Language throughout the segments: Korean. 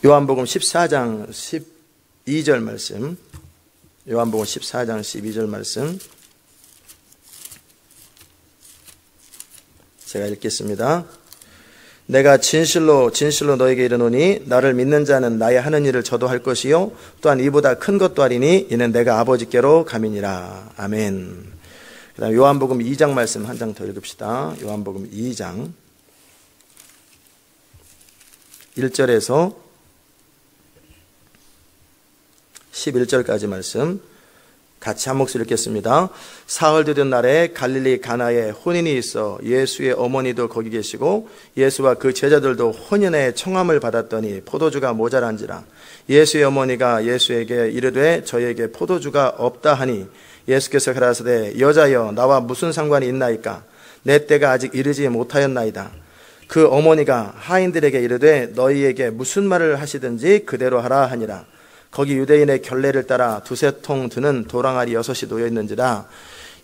요한복음 14장 12절 말씀, 요한복음 14장 12절 말씀 제가 읽겠습니다. 내가 진실로 진실로 너에게 이르노니 나를 믿는 자는 나의 하는 일을 저도 할 것이요 또한 이보다 큰 것도 하리니 이는 내가 아버지께로 감이니라. 아멘. 그다음 요한복음 2장 말씀 한 장 더 읽읍시다. 요한복음 2장 1절에서 11절까지 말씀 같이 한 목소리 읽겠습니다. 사흘 되던 날에 갈릴리 가나에 혼인이 있어 예수의 어머니도 거기 계시고 예수와 그 제자들도 혼인의 청함을 받았더니 포도주가 모자란지라. 예수의 어머니가 예수에게 이르되 저에게 포도주가 없다 하니 예수께서 가라사대 여자여 나와 무슨 상관이 있나이까 내 때가 아직 이르지 못하였나이다. 그 어머니가 하인들에게 이르되 너희에게 무슨 말을 하시든지 그대로 하라 하니라. 거기 유대인의 결례를 따라 두세 통 드는 도랑아리 6이 놓여 있는지라.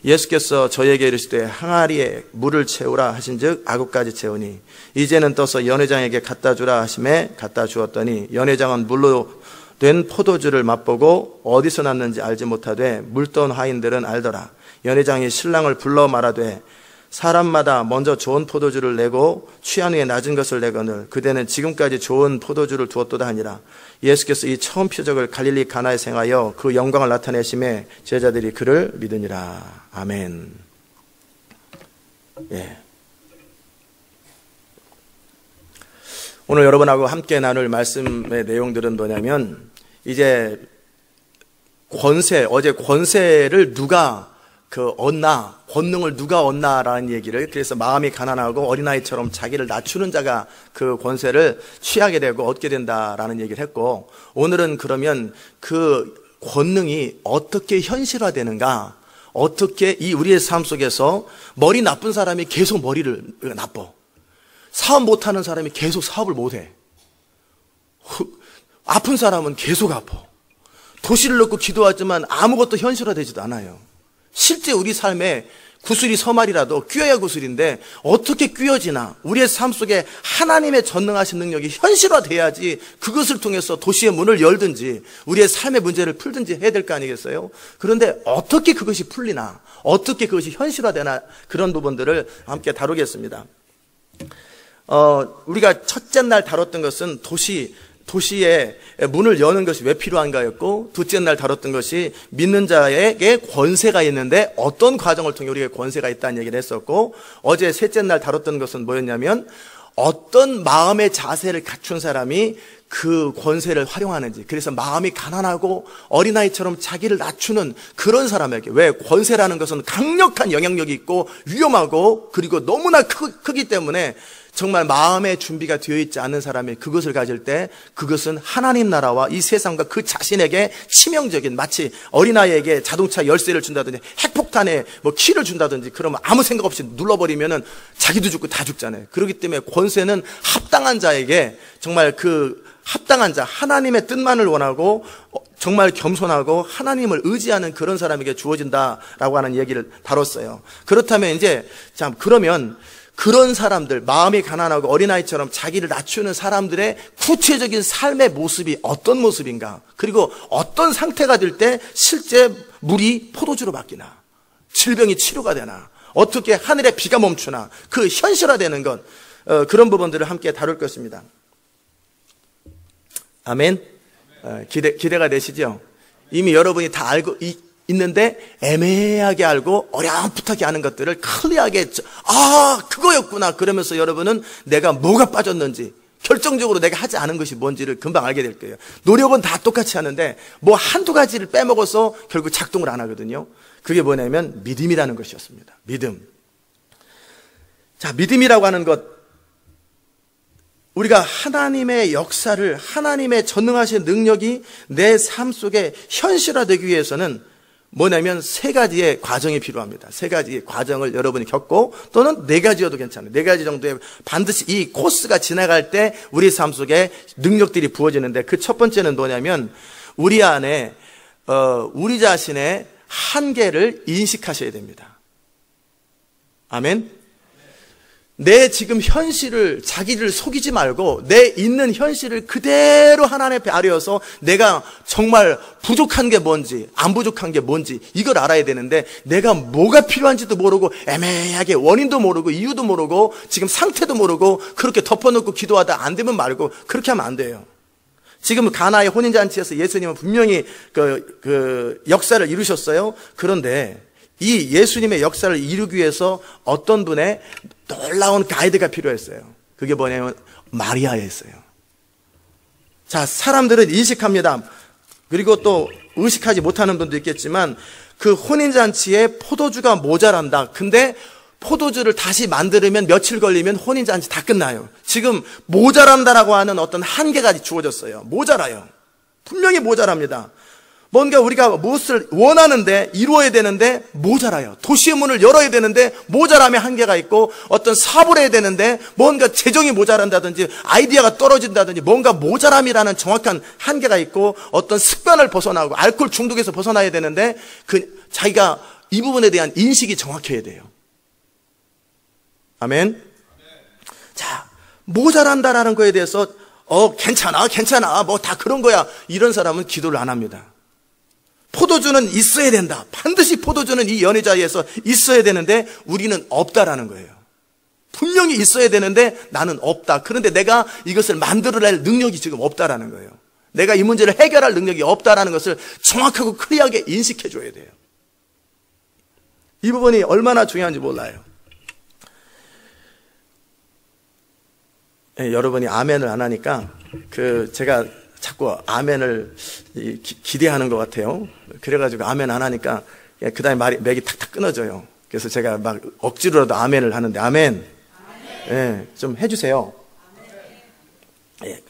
예수께서 저에게 이르시되 항아리에 물을 채우라 하신즉 아구까지 채우니 이제는 떠서 연회장에게 갖다 주라 하심에 갖다 주었더니 연회장은 물로 된 포도주를 맛보고 어디서 났는지 알지 못하되 물던 하인들은 알더라. 연회장이 신랑을 불러 말하되 사람마다 먼저 좋은 포도주를 내고 취한 후에 낮은 것을 내거늘 그대는 지금까지 좋은 포도주를 두었도다 하니라. 예수께서 이 처음 표적을 갈릴리 가나에 행하여 그 영광을 나타내심에 제자들이 그를 믿으니라. 아멘. 예. 오늘 여러분하고 함께 나눌 말씀의 내용들은 뭐냐면 이제 어제 권세를 누가 얻나, 권능을 누가 얻나라는 얘기를, 그래서 마음이 가난하고 어린아이처럼 자기를 낮추는 자가 그 권세를 취하게 되고 얻게 된다라는 얘기를 했고, 오늘은 그러면 그 권능이 어떻게 현실화되는가, 어떻게 우리의 삶 속에서 머리 나쁜 사람이 계속 머리를 나빠, 사업 못하는 사람이 계속 사업을 못해, 아픈 사람은 계속 아파, 도시를 넣고 기도하지만 아무것도 현실화되지도 않아요. 실제 우리 삶에 구슬이 서말이라도 꿰어야 구슬인데 어떻게 꿰어지나, 우리의 삶 속에 하나님의 전능하신 능력이 현실화돼야지 그것을 통해서 도시의 문을 열든지 우리의 삶의 문제를 풀든지 해야 될 거 아니겠어요? 그런데 어떻게 그것이 풀리나, 어떻게 그것이 현실화되나, 그런 부분들을 함께 다루겠습니다. 우리가 첫째 날 다뤘던 것은 도시의 문을 여는 것이 왜 필요한가였고, 둘째 날 다뤘던 것이 믿는 자에게 권세가 있는데 어떤 과정을 통해 우리에게 권세가 있다는 얘기를 했었고, 어제 셋째 날 다뤘던 것은 뭐였냐면 어떤 마음의 자세를 갖춘 사람이 그 권세를 활용하는지, 그래서 마음이 가난하고 어린아이처럼 자기를 낮추는 그런 사람에게, 왜 권세라는 것은 강력한 영향력이 있고 위험하고 그리고 너무나 크기 때문에 정말 마음의 준비가 되어 있지 않은 사람이 그것을 가질 때 그것은 하나님 나라와 이 세상과 그 자신에게 치명적인, 마치 어린아이에게 자동차 열쇠를 준다든지 핵폭탄에 키를 준다든지 그러면 아무 생각 없이 눌러버리면은 자기도 죽고 다 죽잖아요. 그렇기 때문에 권세는 합당한 자에게, 정말 그 합당한 자, 하나님의 뜻만을 원하고 정말 겸손하고 하나님을 의지하는 그런 사람에게 주어진다라고 하는 얘기를 다뤘어요. 그렇다면 이제 그러면 그런 사람들, 마음이 가난하고 어린아이처럼 자기를 낮추는 사람들의 구체적인 삶의 모습이 어떤 모습인가, 그리고 어떤 상태가 될 때 실제 물이 포도주로 바뀌나, 질병이 치료가 되나, 어떻게 하늘의 비가 멈추나, 그 현실화되는 것, 그런 부분들을 함께 다룰 것입니다. 아멘. 기대가 되시죠? 이미 여러분이 다 알고 있는데 애매하게 알고 어렴풋하게 아는 것들을 클리어하게, 그거였구나 그러면서 여러분은 내가 뭐가 빠졌는지, 결정적으로 내가 하지 않은 것이 뭔지를 금방 알게 될 거예요. 노력은 다 똑같이 하는데 뭐 한두 가지를 빼먹어서 결국 작동을 안 하거든요. 그게 뭐냐면 믿음이라는 것이었습니다. 믿음. 자, 믿음이라고 하는 것, 우리가 하나님의 역사를, 하나님의 전능하신 능력이 내 삶 속에 현실화되기 위해서는 뭐냐면 세 가지의 과정이 필요합니다. 세 가지의 과정을 여러분이 겪고, 또는 네 가지여도 괜찮아요. 네 가지 정도의 반드시 이 코스가 지나갈 때 우리 삶 속에 능력들이 부어지는데, 그 첫 번째는 뭐냐면 우리 안에 우리 자신의 한계를 인식하셔야 됩니다. 아멘. 내 지금 현실을, 자기를 속이지 말고 내 있는 현실을 그대로 하나님 앞에 아뢰어서 내가 정말 부족한 게 뭔지, 안 부족한 게 뭔지 이걸 알아야 되는데, 내가 뭐가 필요한지도 모르고 애매하게 원인도 모르고 이유도 모르고 지금 상태도 모르고 그렇게 덮어놓고 기도하다 안 되면 말고 그렇게 하면 안 돼요. 지금 가나의 혼인잔치에서 예수님은 분명히 그 역사를 이루셨어요. 그런데 이 예수님의 역사를 이루기 위해서 어떤 분의 놀라운 가이드가 필요했어요. 그게 뭐냐면 마리아였어요. 자, 사람들은 인식합니다. 그리고 또 의식하지 못하는 분도 있겠지만 그 혼인잔치에 포도주가 모자란다. 근데 포도주를 다시 만들면 며칠 걸리면 혼인잔치 다 끝나요. 지금 모자란다라고 하는 어떤 한계가 주어졌어요. 모자라요. 분명히 모자랍니다. 뭔가 우리가 무엇을 원하는데 이루어야 되는데 모자라요. 도시의 문을 열어야 되는데 모자람의 한계가 있고, 어떤 사업을 해야 되는데 뭔가 재정이 모자란다든지 아이디어가 떨어진다든지 뭔가 모자람이라는 정확한 한계가 있고, 어떤 습관을 벗어나고 알코올 중독에서 벗어나야 되는데 자기가 이 부분에 대한 인식이 정확해야 돼요. 아멘. 자, 모자란다라는 거에 대해서 괜찮아 뭐 다 그런 거야, 이런 사람은 기도를 안 합니다. 포도주는 있어야 된다. 반드시 포도주는 이 연애자리에서 있어야 되는데 우리는 없다라는 거예요. 분명히 있어야 되는데 나는 없다. 그런데 내가 이것을 만들어낼 능력이 지금 없다라는 거예요. 내가 이 문제를 해결할 능력이 없다라는 것을 정확하고 클리어하게 인식해 줘야 돼요. 이 부분이 얼마나 중요한지 몰라요. 네, 여러분이 아멘을 안 하니까 제가 자꾸 아멘을 기대하는 것 같아요. 그래가지고 아멘 안 하니까 그 다음에 맥이 탁탁 끊어져요. 그래서 제가 막 억지로라도 아멘을 하는데, 아멘. 예, 좀 해주세요. 예.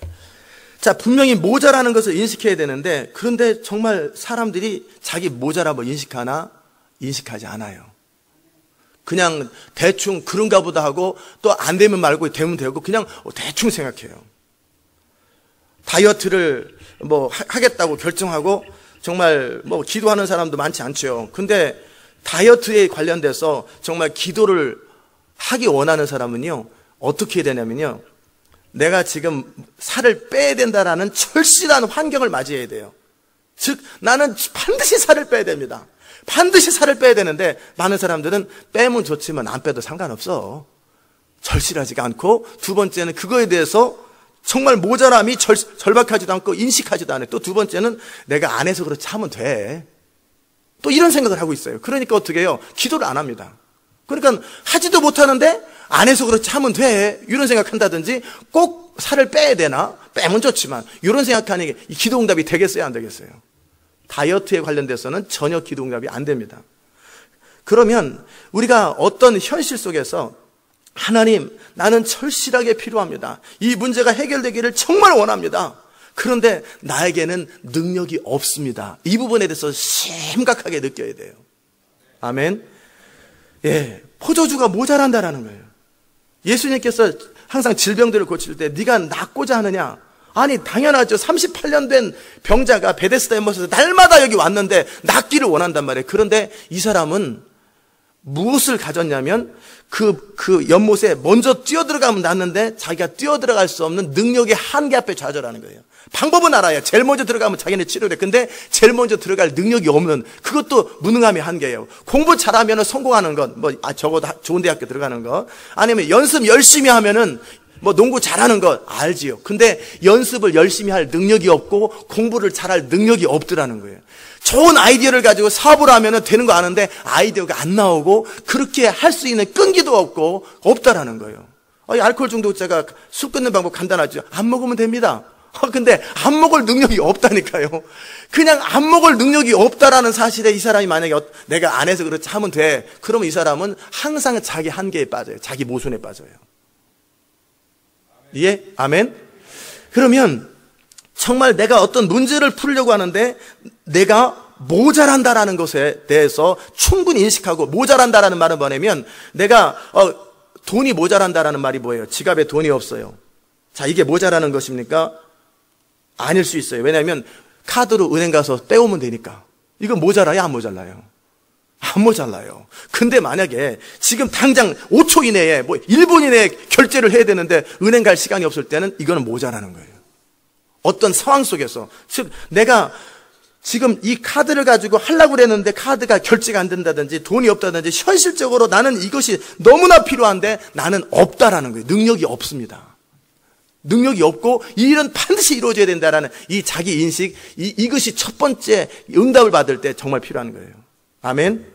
자, 분명히 모자라는 것을 인식해야 되는데, 그런데 정말 사람들이 자기 모자람을 인식하나? 인식하지 않아요. 그냥 대충 그런가 보다 하고, 또 안 되면 말고 되면 되고 그냥 대충 생각해요. 다이어트를 뭐 하겠다고 결정하고 정말 뭐 기도하는 사람도 많지 않죠. 근데 다이어트에 관련돼서 정말 기도를 하기 원하는 사람은요, 어떻게 해야 되냐면요, 내가 지금 살을 빼야 된다라는 철실한 환경을 맞이해야 돼요. 즉, 나는 반드시 살을 빼야 됩니다. 반드시 살을 빼야 되는데, 많은 사람들은 빼면 좋지만 안 빼도 상관없어. 절실하지가 않고, 두 번째는 그거에 대해서 정말 모자람이 절박하지도 않고 인식하지도 않아요. 또 두 번째는 내가 안 해서 그렇지 하면 돼. 또 이런 생각을 하고 있어요. 그러니까 어떻게 해요? 기도를 안 합니다. 그러니까 하지도 못하는데 안 해서 그렇지 하면 돼. 이런 생각한다든지, 꼭 살을 빼야 되나? 빼면 좋지만 이런 생각하는 게 기도 응답이 되겠어요? 안 되겠어요? 다이어트에 관련돼서는 전혀 기도 응답이 안 됩니다. 그러면 우리가 어떤 현실 속에서 하나님, 나는 철실하게 필요합니다. 이 문제가 해결되기를 정말 원합니다. 그런데 나에게는 능력이 없습니다. 이 부분에 대해서 심각하게 느껴야 돼요. 아멘. 예, 포도주가 모자란다라는 거예요. 예수님께서 항상 질병들을 고칠 때 네가 낫고자 하느냐? 아니, 당연하죠. 38년 된 병자가 베데스다 연못에서 날마다 여기 왔는데 낫기를 원한단 말이에요. 그런데 이 사람은 무엇을 가졌냐면 그 연못에 먼저 뛰어들어가면 낫는데 자기가 뛰어들어갈 수 없는 능력의 한계 앞에 좌절하는 거예요. 방법은 알아요. 제일 먼저 들어가면 자기네 치료돼. 근데 제일 먼저 들어갈 능력이 없는, 그것도 무능함의 한계예요. 공부 잘하면 성공하는 것, 적어도 좋은 대학교 들어가는 것, 아니면 연습 열심히 하면은 농구 잘하는 것 알지요. 근데 연습을 열심히 할 능력이 없고 공부를 잘할 능력이 없더라는 거예요. 좋은 아이디어를 가지고 사업을 하면 되는 거 아는데 아이디어가 안 나오고 그렇게 할 수 있는 끈기도 없다라는 거예요. 알코올 중독자가 술 끊는 방법 간단하죠. 안 먹으면 됩니다. 근데 안 먹을 능력이 없다니까요. 그냥 안 먹을 능력이 없다라는 사실에 이 사람이 만약에 내가 안 해서 그렇지 하면 돼. 그러면 이 사람은 항상 자기 한계에 빠져요. 자기 모순에 빠져요. 예? 아멘? 그러면 정말 내가 어떤 문제를 풀려고 하는데 내가 모자란다라는 것에 대해서 충분히 인식하고, 모자란다라는 말은 뭐냐면 내가 돈이 모자란다라는 말이 뭐예요? 지갑에 돈이 없어요. 자, 이게 모자라는 것입니까? 아닐 수 있어요. 왜냐하면 카드로 은행 가서 떼오면 되니까. 이거 모자라요? 안 모자라요? 안 모자라요. 근데 만약에 지금 당장 5초 이내에 1분 이내에 결제를 해야 되는데 은행 갈 시간이 없을 때는 이거는 모자라는 거예요. 어떤 상황 속에서, 즉 내가 지금 이 카드를 가지고 하려고 그랬는데 카드가 결제가 안 된다든지 돈이 없다든지 현실적으로 나는 이것이 너무나 필요한데 나는 없다라는 거예요. 능력이 없습니다. 능력이 없고 이 일은 반드시 이루어져야 된다라는 이 자기 인식, 이것이 첫 번째 응답을 받을 때 정말 필요한 거예요. 아멘.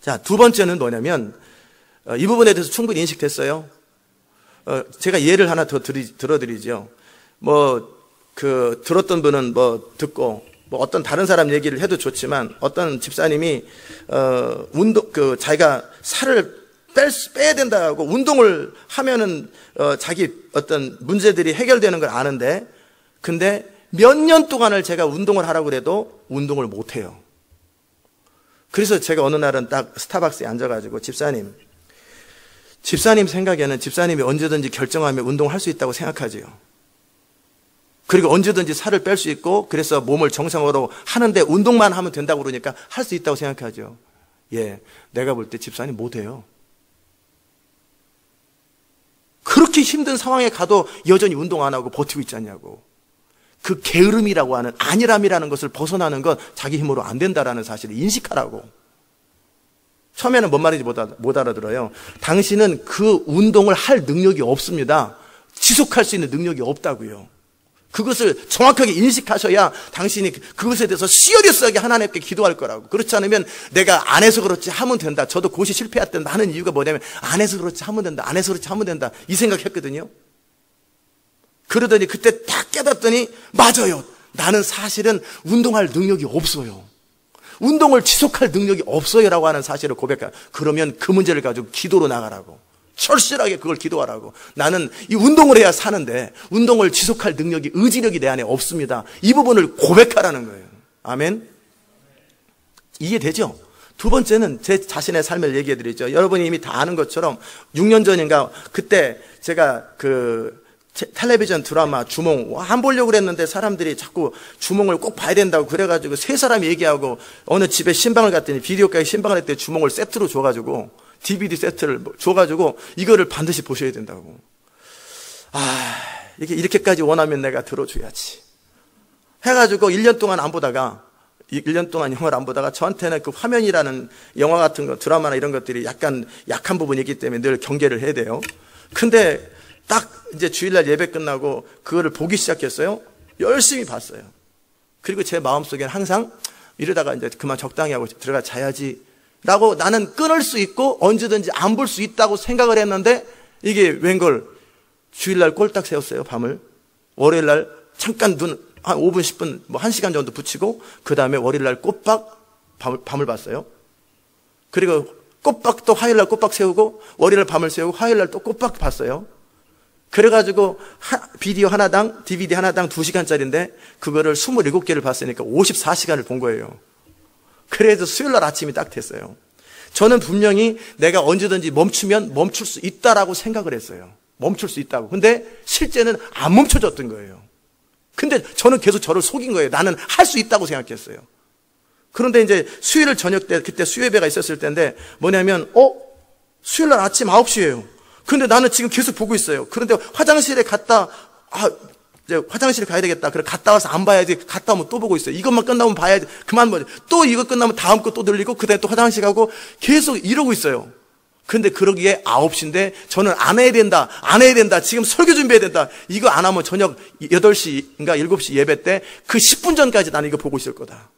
자, 두 번째는 뭐냐면 이 부분에 대해서 충분히 인식됐어요. 제가 예를 하나 더 들어드리죠. 들었던 분은 듣고, 어떤 다른 사람 얘기를 해도 좋지만, 어떤 집사님이, 자기가 살을 빼야 된다고 운동을 하면은, 자기 어떤 문제들이 해결되는 걸 아는데, 근데 몇 년 동안을 제가 운동을 하라고 해도 운동을 못 해요. 그래서 제가 어느 날은 딱 스타벅스에 앉아가지고, 집사님 생각에는 집사님이 언제든지 결정하면 운동할 수 있다고 생각하지요. 그리고 언제든지 살을 뺄 수 있고, 그래서 몸을 정상으로 하는데 운동만 하면 된다고 그러니까 할 수 있다고 생각하죠. 예, 내가 볼 때 집사님 못해요. 그렇게 힘든 상황에 가도 여전히 운동 안 하고 버티고 있지 않냐고. 그 게으름이라고 하는, 안일함이라는 것을 벗어나는 건 자기 힘으로 안 된다라는 사실을 인식하라고. 처음에는 뭔 말인지 못 알아들어요. 당신은 그 운동을 할 능력이 없습니다. 지속할 수 있는 능력이 없다고요. 그것을 정확하게 인식하셔야 당신이 그것에 대해서 시어리스하게 하나님께 기도할 거라고. 그렇지 않으면 내가 안 해서 그렇지 하면 된다. 저도 그것이 실패했던 많은 이유가 뭐냐면 안 해서 그렇지 하면 된다. 안 해서 그렇지 하면 된다. 이 생각했거든요. 그러더니 그때 딱 깨닫더니 맞아요. 나는 사실은 운동할 능력이 없어요. 운동을 지속할 능력이 없어요라고 하는 사실을 고백하. 그러면 그 문제를 가지고 기도로 나가라고. 철실하게 그걸 기도하라고. 나는 이 운동을 해야 사는데 운동을 지속할 능력이, 의지력이 내 안에 없습니다. 이 부분을 고백하라는 거예요. 아멘. 이해되죠? 두 번째는 제 자신의 삶을 얘기해 드리죠. 여러분이 이미 다 아는 것처럼 6년 전인가 그때 제가 텔레비전 드라마 주몽 안 보려고 그랬는데 사람들이 자꾸 주몽을 꼭 봐야 된다고 그래가지고 세 사람이 얘기하고 어느 집에 신방을 갔더니 비디오가게 신방을 했더니 주몽을 세트로 줘가지고 DVD 세트를 줘가지고 이거를 반드시 보셔야 된다고. 이렇게까지 원하면 내가 들어줘야지 해가지고 1년 동안 안 보다가 1년 동안 영화를 안 보다가 저한테는 그 화면이라는 영화 같은 거, 드라마나 이런 것들이 약간 약한 부분이 있기 때문에 늘 경계를 해야 돼요. 근데 딱 이제 주일날 예배 끝나고 그거를 보기 시작했어요. 열심히 봤어요. 그리고 제 마음속에는 항상 이러다가 이제 그만 적당히 하고 들어가 자야지 라고 나는 끊을 수 있고 언제든지 안 볼 수 있다고 생각을 했는데 이게 웬걸 주일날 꼴딱 세웠어요. 밤을. 월요일날 잠깐 눈 한 5분 10분 1시간 정도 붙이고 그 다음에 월요일날 꼬박 밤을 봤어요. 그리고 꼬박 또 화요일날 꼬박 세우고 월요일날 밤을 세우고 화요일날 또 꼬박 봤어요. 그래가지고 비디오 하나당 DVD 하나당 2시간짜리인데 그거를 27개를 봤으니까 54시간을 본 거예요. 그래서 수요일날 아침이 딱 됐어요. 저는 분명히 내가 언제든지 멈추면 멈출 수 있다라고 생각을 했어요. 멈출 수 있다고. 근데 실제는 안 멈춰졌던 거예요. 근데 저는 계속 저를 속인 거예요. 나는 할 수 있다고 생각했어요. 그런데 이제 수요일 저녁 때 그때 수요예배가 있었을 때인데 뭐냐면 수요일날 아침 9시예요. 근데 나는 지금 계속 보고 있어요. 그런데 화장실에 갔다 이제 화장실 가야 되겠다. 그래 갔다 와서 안 봐야지. 갔다 오면 또 보고 있어요. 이것만 끝나면 봐야지. 그만 보지. 또 이거 끝나면 다음 거 또 들리고 그다음에 또 화장실 가고 계속 이러고 있어요. 근데 그러기에 9시인데 저는 안 해야 된다. 지금 설교 준비해야 된다. 이거 안 하면 저녁 8시인가 7시 예배 때 그 10분 전까지 나는 이거 보고 있을 거다.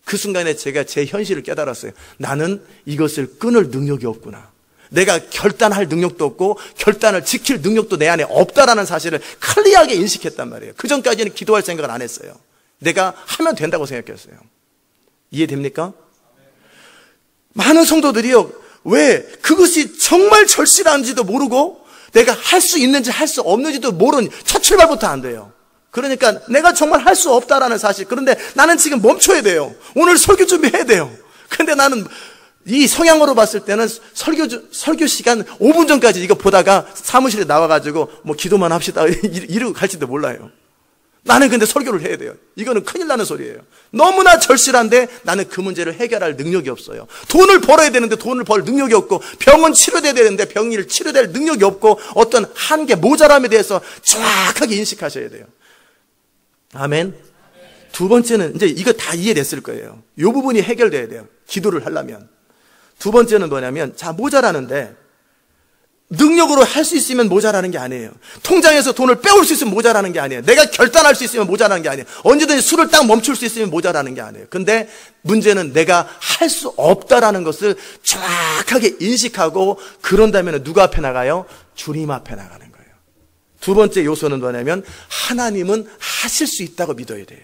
그 순간에 제가 제 현실을 깨달았어요. 나는 이것을 끊을 능력이 없구나. 내가 결단할 능력도 없고 결단을 지킬 능력도 내 안에 없다라는 사실을 클리어하게 인식했단 말이에요. 그 전까지는 기도할 생각을 안 했어요. 내가 하면 된다고 생각했어요. 이해됩니까? 많은 성도들이요. 왜 그것이 정말 절실한지도 모르고 내가 할 수 있는지 할 수 없는지도 모르는 첫 출발부터 안 돼요. 그러니까 내가 정말 할 수 없다라는 사실. 그런데 나는 지금 멈춰야 돼요. 오늘 설교 준비해야 돼요. 근데 나는 이 성향으로 봤을 때는 설교 시간 5분 전까지 이거 보다가 사무실에 나와가지고 기도만 합시다 이러고 갈지도 몰라요. 나는 근데 설교를 해야 돼요. 이거는 큰일 나는 소리예요. 너무나 절실한데 나는 그 문제를 해결할 능력이 없어요. 돈을 벌어야 되는데 돈을 벌 능력이 없고, 병은 치료돼야 되는데 병을 치료될 능력이 없고, 어떤 한계, 모자람에 대해서 정확하게 인식하셔야 돼요. 아멘. 두 번째는 이제 이거 다 이해됐을 거예요. 이 부분이 해결돼야 돼요. 기도를 하려면. 두 번째는 뭐냐면, 자, 모자라는데 능력으로 할 수 있으면 모자라는 게 아니에요. 통장에서 돈을 빼올 수 있으면 모자라는 게 아니에요. 내가 결단할 수 있으면 모자라는 게 아니에요. 언제든지 술을 딱 멈출 수 있으면 모자라는 게 아니에요. 근데 문제는 내가 할 수 없다라는 것을 정확하게 인식하고, 그런다면 누구 앞에 나가요? 주님 앞에 나가는 거예요. 두 번째 요소는 뭐냐면, 하나님은 하실 수 있다고 믿어야 돼요.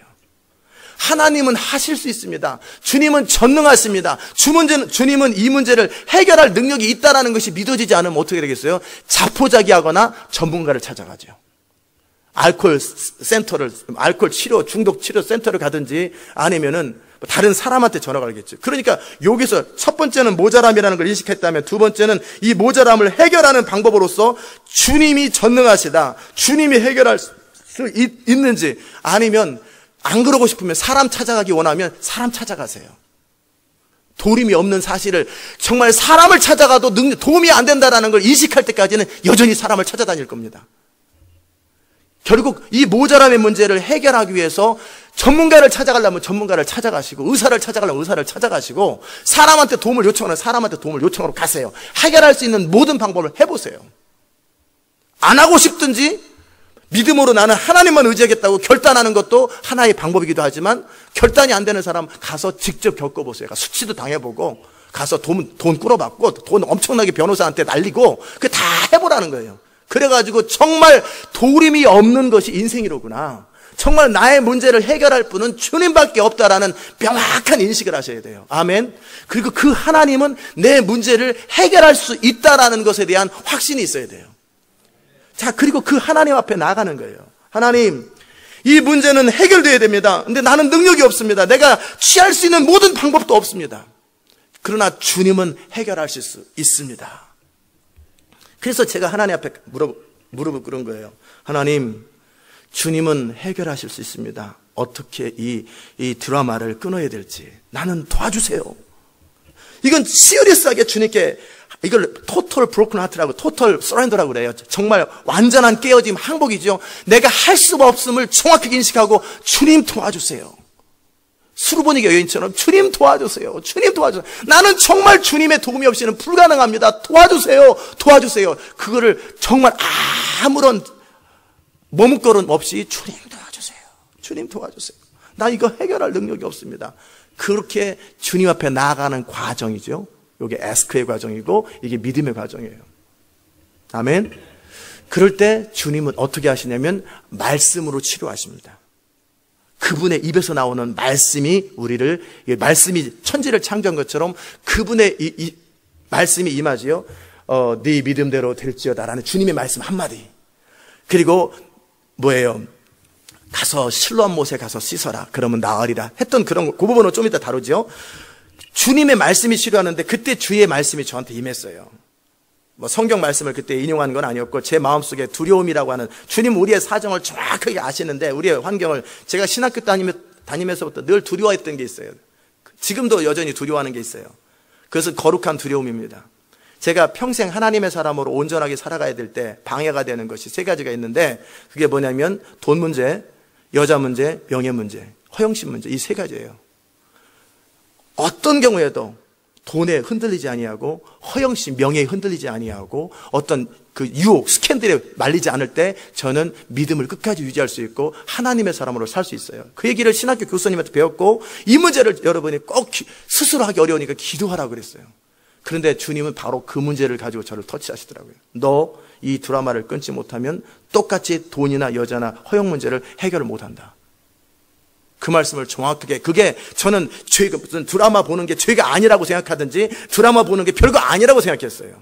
하나님은 하실 수 있습니다. 주님은 전능하십니다. 주님은 이 문제를 해결할 능력이 있다는 것이 믿어지지 않으면 어떻게 되겠어요? 자포자기하거나 전문가를 찾아가죠. 알코올 치료, 중독 치료 센터를 가든지, 아니면은 다른 사람한테 전화가 가겠죠. 그러니까 여기서 첫 번째는 모자람이라는 걸 인식했다면, 두 번째는 이 모자람을 해결하는 방법으로서 주님이 전능하시다, 주님이 해결할 수 있는지, 아니면 안 그러고 싶으면 사람 찾아가기 원하면 사람 찾아가세요. 도움이 없는 사실을, 정말 사람을 찾아가도 도움이 안 된다는 걸 인식할 때까지는 여전히 사람을 찾아다닐 겁니다. 결국 이 모자람의 문제를 해결하기 위해서 전문가를 찾아가려면 전문가를 찾아가시고, 의사를 찾아가려면 의사를 찾아가시고, 사람한테 도움을 요청하면 사람한테 도움을 요청하러 가세요. 해결할 수 있는 모든 방법을 해보세요. 안 하고 싶든지 믿음으로 나는 하나님만 의지하겠다고 결단하는 것도 하나의 방법이기도 하지만, 결단이 안 되는 사람 가서 직접 겪어보세요. 수치도 당해보고, 가서 돈 끌어받고, 돈 엄청나게 변호사한테 날리고, 그게 다 해보라는 거예요. 그래가지고 정말 도림이 없는 것이 인생이로구나, 정말 나의 문제를 해결할 분은 주님밖에 없다라는 명확한 인식을 하셔야 돼요. 아멘. 그리고 그 하나님은 내 문제를 해결할 수 있다라는 것에 대한 확신이 있어야 돼요. 자, 그리고 그 하나님 앞에 나가는 거예요. 하나님, 이 문제는 해결돼야 됩니다. 근데 나는 능력이 없습니다. 내가 취할 수 있는 모든 방법도 없습니다. 그러나 주님은 해결하실 수 있습니다. 그래서 제가 하나님 앞에 무릎을 꿇은 거예요. 하나님, 주님은 해결하실 수 있습니다. 어떻게 이 드라마를 끊어야 될지 나는 도와주세요. 이건 시리어스하게 주님께, 이걸 토털 브로큰 하트라고, 토털 서렌더라고 그래요. 정말 완전한 깨어짐, 항복이죠. 내가 할 수가 없음을 정확하게 인식하고, 주님 도와주세요. 수르보니게 여인처럼 주님 도와주세요. 주님 도와주세요. 나는 정말 주님의 도움이 없이는 불가능합니다. 도와주세요. 도와주세요. 그거를 정말 아무런 머뭇거림 없이 주님 도와주세요. 주님 도와주세요. 나 이거 해결할 능력이 없습니다. 그렇게 주님 앞에 나아가는 과정이죠. 이게 에스크의 과정이고, 이게 믿음의 과정이에요. 아멘. 그럴 때 주님은 어떻게 하시냐면 말씀으로 치료하십니다. 그분의 입에서 나오는 말씀이 말씀이 천지를 창조한 것처럼 그분의 이 말씀이 임하지요. 네 믿음대로 될지어다라는 주님의 말씀 한마디. 그리고 뭐예요? 가서 실로암 못에 가서 씻어라. 그러면 나으리라. 했던 그 부분은 좀 이따 다루죠. 주님의 말씀이 치료하는데, 그때 주의 말씀이 저한테 임했어요. 성경 말씀을 그때 인용한 건 아니었고, 제 마음속에 두려움이라고 하는, 주님 우리의 사정을 정확하게 아시는데, 우리의 환경을, 제가 신학교 다니면서부터 늘 두려워했던 게 있어요. 지금도 여전히 두려워하는 게 있어요. 그것은 거룩한 두려움입니다. 제가 평생 하나님의 사람으로 온전하게 살아가야 될 때 방해가 되는 것이 세 가지가 있는데, 그게 뭐냐면 돈 문제, 여자 문제, 명예 문제, 허영심 문제, 이 세 가지예요. 어떤 경우에도 돈에 흔들리지 아니하고, 허영심, 명예에 흔들리지 아니하고, 어떤 그 유혹, 스캔들에 말리지 않을 때 저는 믿음을 끝까지 유지할 수 있고 하나님의 사람으로 살 수 있어요. 그 얘기를 신학교 교수님한테 배웠고, 이 문제를 여러분이 꼭 스스로 하기 어려우니까 기도하라고 그랬어요. 그런데 주님은 바로 그 문제를 가지고 저를 터치하시더라고요. 너 이 드라마를 끊지 못하면 똑같이 돈이나 여자나 허영 문제를 해결을 못한다. 그 말씀을 정확하게, 그게 저는 죄가, 무슨 드라마 보는 게 죄가 아니라고 생각하든지 드라마 보는 게 별거 아니라고 생각했어요.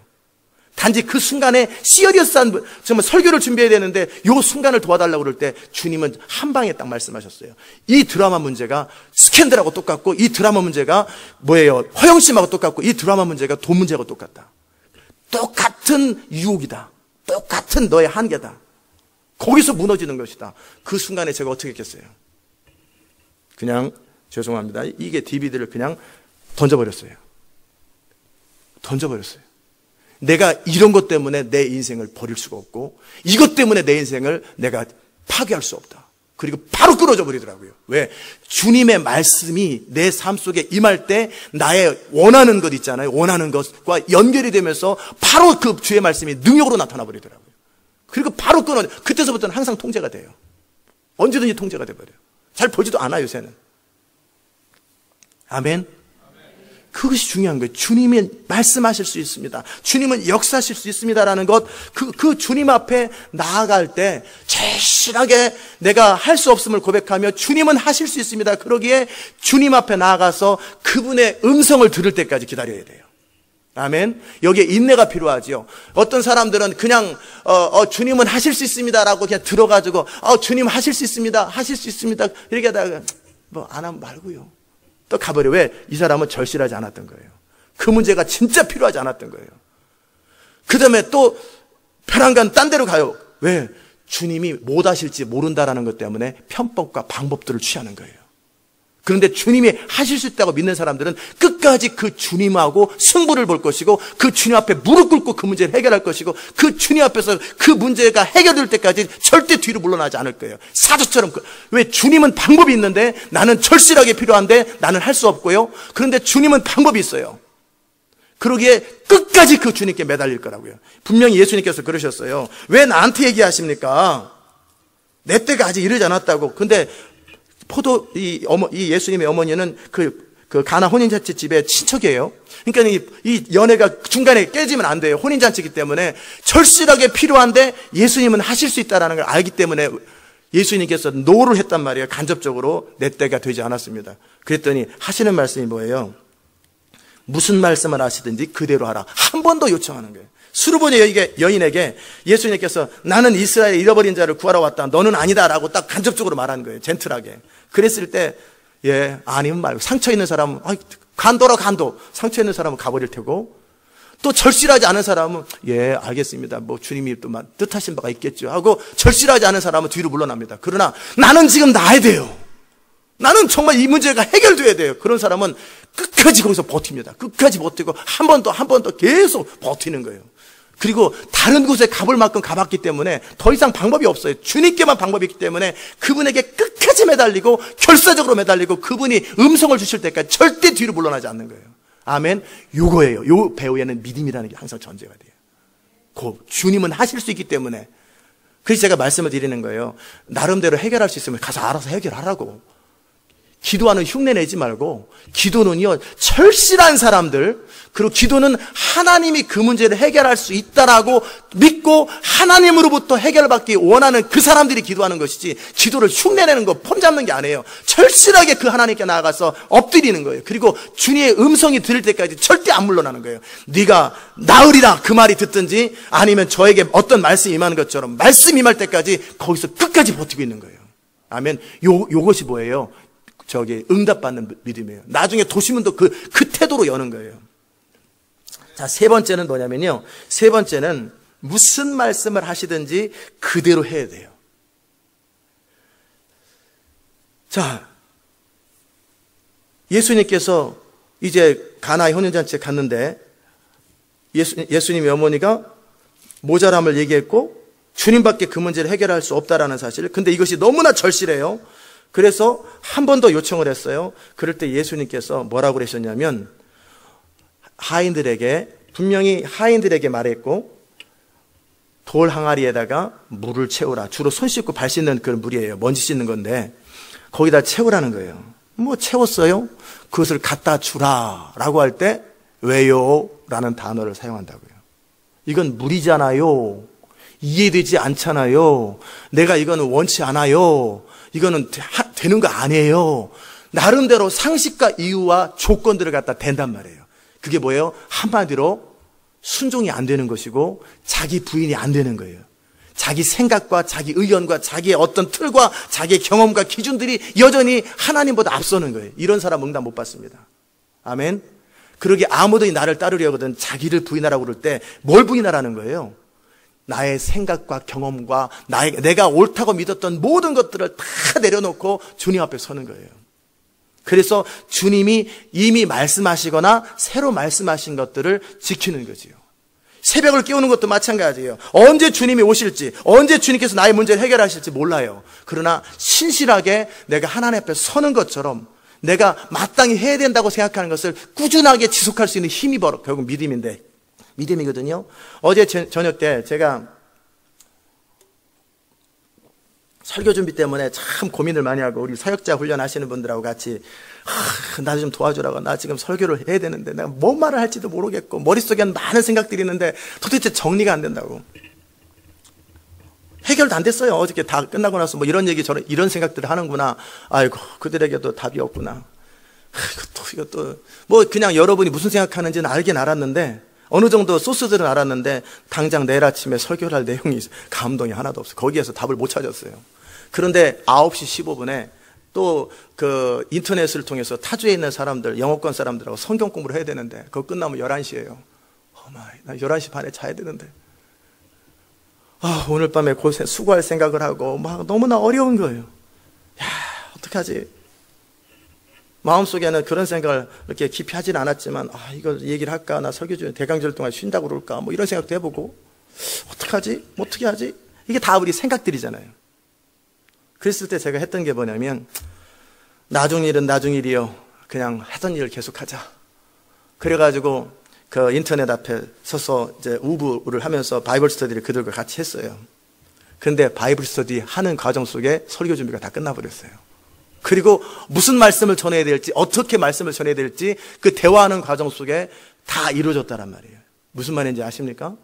단지 그 순간에 시리어스한 정말 설교를 준비해야 되는데 요 순간을 도와달라고 그럴 때 주님은 한 방에 딱 말씀하셨어요. 이 드라마 문제가 스캔들하고 똑같고, 이 드라마 문제가 뭐예요? 허영심하고 똑같고, 이 드라마 문제가 돈 문제하고 똑같다. 똑같은 유혹이다. 똑같은 너의 한계다. 거기서 무너지는 것이다. 그 순간에 제가 어떻게 했겠어요? 그냥 죄송합니다. 이게 DVD를 그냥 던져버렸어요. 내가 이런 것 때문에 내 인생을 버릴 수가 없고 이것 때문에 내 인생을 내가 파괴할 수 없다. 그리고 바로 끊어져 버리더라고요. 왜? 주님의 말씀이 내 삶 속에 임할 때 나의 원하는 것 있잖아요. 원하는 것과 연결이 되면서 바로 그 주의 말씀이 능력으로 나타나 버리더라고요. 그리고 바로 끊어져. 그때서부터는 항상 통제가 돼요. 언제든지 통제가 돼버려요. 잘 보지도 않아요, 요새는. 아멘. 그것이 중요한 거예요. 주님이 말씀하실 수 있습니다. 주님은 역사하실 수 있습니다라는 것, 그 주님 앞에 나아갈 때 절실하게 내가 할 수 없음을 고백하며 주님은 하실 수 있습니다. 그러기에 주님 앞에 나아가서 그분의 음성을 들을 때까지 기다려야 돼요. 아멘. 여기에 인내가 필요하지요. 어떤 사람들은 그냥 주님은 하실 수 있습니다라고 그냥 들어가지고 주님 하실 수 있습니다. 이렇게 하다가 뭐 안 하면 말고요. 또 가버려. 왜? 이 사람은 절실하지 않았던 거예요. 그 문제가 진짜 필요하지 않았던 거예요. 그 다음에 또 편안간 딴 데로 가요. 왜? 주님이 못 하실지 모른다라는 것 때문에 편법과 방법들을 취하는 거예요. 그런데 주님이 하실 수 있다고 믿는 사람들은 끝까지 그 주님하고 승부를 볼 것이고 그 주님 앞에 무릎 꿇고 그 문제를 해결할 것이고 그 주님 앞에서 그 문제가 해결될 때까지 절대 뒤로 물러나지 않을 거예요. 사도처럼. 왜? 주님은 방법이 있는데 나는 절실하게 필요한데 나는 할 수 없고요. 그런데 주님은 방법이 있어요. 그러기에 끝까지 그 주님께 매달릴 거라고요. 분명히 예수님께서 그러셨어요. 왜 나한테 얘기하십니까? 내 때가 아직 이르지 않았다고. 근데 이 예수님의 어머니는 그 가나 혼인잔치 집의 친척이에요. 그러니까 이 연애가 중간에 깨지면 안 돼요. 혼인잔치이기 때문에 절실하게 필요한데 예수님은 하실 수 있다는 걸 알기 때문에 예수님께서 노를 했단 말이에요. 간접적으로 내 때가 되지 않았습니다. 그랬더니 하시는 말씀이 뭐예요? 무슨 말씀을 하시든지 그대로 하라. 한 번 더 요청하는 거예요. 수르보니 여인에게 예수님께서 나는 이스라엘의 잃어버린 자를 구하러 왔다. 너는 아니다라고 딱 간접적으로 말한 거예요. 젠틀하게. 그랬을 때 아니면 말고 상처 있는 사람은 간도라 간도. 상처 있는 사람은 가버릴 테고 또 절실하지 않은 사람은 알겠습니다. 뭐 주님이 또 뜻하신 바가 있겠죠 하고 절실하지 않은 사람은 뒤로 물러납니다. 그러나 나는 지금 나야 돼요. 나는 정말 이 문제가 해결돼야 돼요. 그런 사람은 끝까지 거기서 버팁니다. 끝까지 버티고 한 번 더 계속 버티는 거예요. 그리고 다른 곳에 가볼 만큼 가봤기 때문에 더 이상 방법이 없어요. 주님께만 방법이 있기 때문에 그분에게 끝까지 매달리고 결사적으로 매달리고 그분이 음성을 주실 때까지 절대 뒤로 물러나지 않는 거예요. 아멘. 요거예요. 요 배우에는 믿음이라는 게 항상 전제가 돼요. 주님은 하실 수 있기 때문에. 그래서 제가 말씀을 드리는 거예요. 나름대로 해결할 수 있으면 가서 알아서 해결하라고. 기도하는 흉내 내지 말고 기도는요 절실한 사람들, 그리고 기도는 하나님이 그 문제를 해결할 수 있다라고 믿고 하나님으로부터 해결받기 원하는 그 사람들이 기도하는 것이지 기도를 흉내내는 거 폼 잡는 게 아니에요. 절실하게 그 하나님께 나아가서 엎드리는 거예요. 그리고 주님의 음성이 들릴 때까지 절대 안 물러나는 거예요. 네가 나으리라 그 말이 듣든지 아니면 저에게 어떤 말씀이 임하는 것처럼 말씀 임할 때까지 거기서 끝까지 버티고 있는 거예요. 아멘. 요것이 뭐예요? 응답받는 믿음이에요. 나중에 도시문도 그 태도로 여는 거예요. 자, 세 번째는 뭐냐면요. 세 번째는 무슨 말씀을 하시든지 그대로 해야 돼요. 자, 예수님께서 이제 가나의 혼인잔치에 갔는데 예수님의 어머니가 모자람을 얘기했고 주님밖에 그 문제를 해결할 수 없다라는 사실. 근데 이것이 너무나 절실해요. 그래서 한 번 더 요청을 했어요. 그럴 때 예수님께서 뭐라고 그러셨냐면 분명히 하인들에게 말했고 돌 항아리에다가 물을 채우라. 주로 손 씻고 발 씻는 그런 물이에요. 먼지 씻는 건데 거기다 채우라는 거예요. 뭐 채웠어요? 그것을 갖다 주라 라고 할 때 왜요? 라는 단어를 사용한다고요. 이건 물이잖아요. 이해되지 않잖아요. 내가 이거는 원치 않아요. 이거는 되는 거 아니에요. 나름대로 상식과 이유와 조건들을 갖다 댄단 말이에요. 그게 뭐예요? 한마디로 순종이 안 되는 것이고 자기 부인이 안 되는 거예요. 자기 생각과 자기 의견과 자기의 어떤 틀과 자기의 경험과 기준들이 여전히 하나님보다 앞서는 거예요. 이런 사람 응답 못 받습니다. 아멘. 그러게 아무도 나를 따르려 하거든 자기를 부인하라고 그럴 때 뭘 부인하라는 거예요? 나의 생각과 경험과 내가 옳다고 믿었던 모든 것들을 다 내려놓고 주님 앞에 서는 거예요. 그래서 주님이 이미 말씀하시거나 새로 말씀하신 것들을 지키는 거지요. 새벽을 깨우는 것도 마찬가지예요. 언제 주님이 오실지, 언제 주님께서 나의 문제를 해결하실지 몰라요. 그러나 신실하게 내가 하나님 앞에 서는 것처럼 내가 마땅히 해야 된다고 생각하는 것을 꾸준하게 지속할 수 있는 힘이 바로 결국 믿음이거든요. 어제 저녁 때 제가 설교 준비 때문에 참 고민을 많이 하고 우리 사역자 훈련하시는 분들하고 같이 나 좀 도와주라고, 나 지금 설교를 해야 되는데 내가 뭔 말을 할지도 모르겠고 머릿속에는 많은 생각들이 있는데 도대체 정리가 안 된다고. 해결도 안 됐어요. 어저께 다 끝나고 나서 뭐 이런 얘기 저런 이런 생각들을 하는구나. 아이고 그들에게도 답이 없구나. 이것도 뭐 그냥 여러분이 무슨 생각하는지는 알긴 알았는데 어느 정도 소스들은 알았는데 당장 내일 아침에 설교를 할 내용이 감동이 하나도 없어요. 거기에서 답을 못 찾았어요. 그런데 9시 15분에 또 그 인터넷을 통해서 타주에 있는 사람들, 영어권 사람들하고 성경 공부를 해야 되는데 그거 끝나면 11시예요. 나 11시 반에 자야 되는데 오늘 밤에 수고할 생각을 하고 막 너무나 어려운 거예요. 어떡하지? 마음속에는 그런 생각을 이렇게 깊이 하진 않았지만 이거 얘기를 할까? 나 설교 중에 대강절 동안 쉰다고 그럴까? 뭐 이런 생각도 해보고 어떡하지? 어떻게 하지? 이게 다 우리 생각들이잖아요. 그랬을 때 제가 했던 게 뭐냐면 나중 일은 나중 일이요. 그냥 하던 일을 계속하자. 그래가지고 그 인터넷 앞에 서서 이제 우부를 하면서 바이블 스터디를 그들과 같이 했어요. 근데 바이블 스터디 하는 과정 속에 설교 준비가 다 끝나버렸어요. 그리고 무슨 말씀을 전해야 될지, 어떻게 말씀을 전해야 될지 그 대화하는 과정 속에 다 이루어졌다란 말이에요. 무슨 말인지 아십니까?